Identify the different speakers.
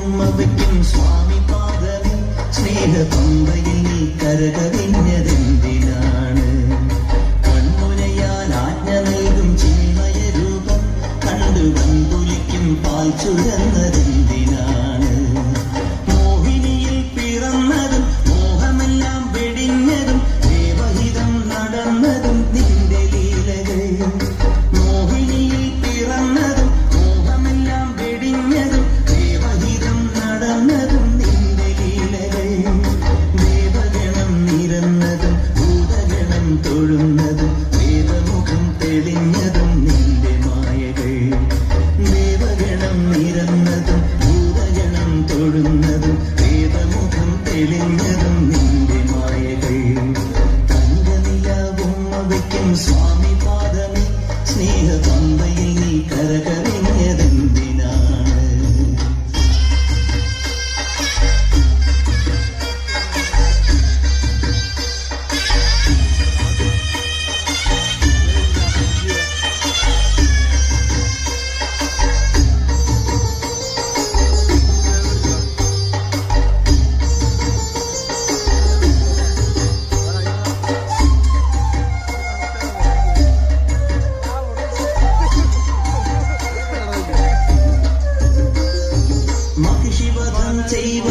Speaker 1: ഉമ്മ വയ്ക്കും സ്വാമി പാദമേ സ്നേഹപമ്പയിൽ നീ കരകവിഞ്ഞതെന്തിനാണ് കൺമുനയാൽ ആജ്ഞ നൽകും ചിന്മയ രൂപം കണ്ടു വൻകുലിക്കും പാൽ ചുരന്നതെന്തിനാണ് മോഹിനിയിൽ പിറന്നതും മോഹമെല്ലാം വെടിഞ്ഞതും ദേവഹിതം നടന്നതും നിന്റെ ലീലകൾ മോഹിനിയിൽ പിറന്നതും മോഹമെല്ലാം വെടിഞ്ഞതും ദേവഹിതം നടന്നതും നിന്റെ ലീലകൾ ദേവഗണം നിരന്നതും ഭൂതഗണം തൊഴുന്നതും വേദമുഖം തെളിഞ്ഞതും നിന്റെ മായകൾ ദേവഗണം നിരന്നതും ഭൂതഗണം തൊഴുന്നതും വേദമുഖം തെളിഞ്ഞതും നിന്റെ മായകൾ തങ്കനിലാവുമ്മ വയ്ക്കും സ്വാമി പാദമേ സ്നേഹപമ്പയിൽ നീ കരകവിഞ്ഞതെന്തിനാണ് മഹിഷിവധം ചെയ്വ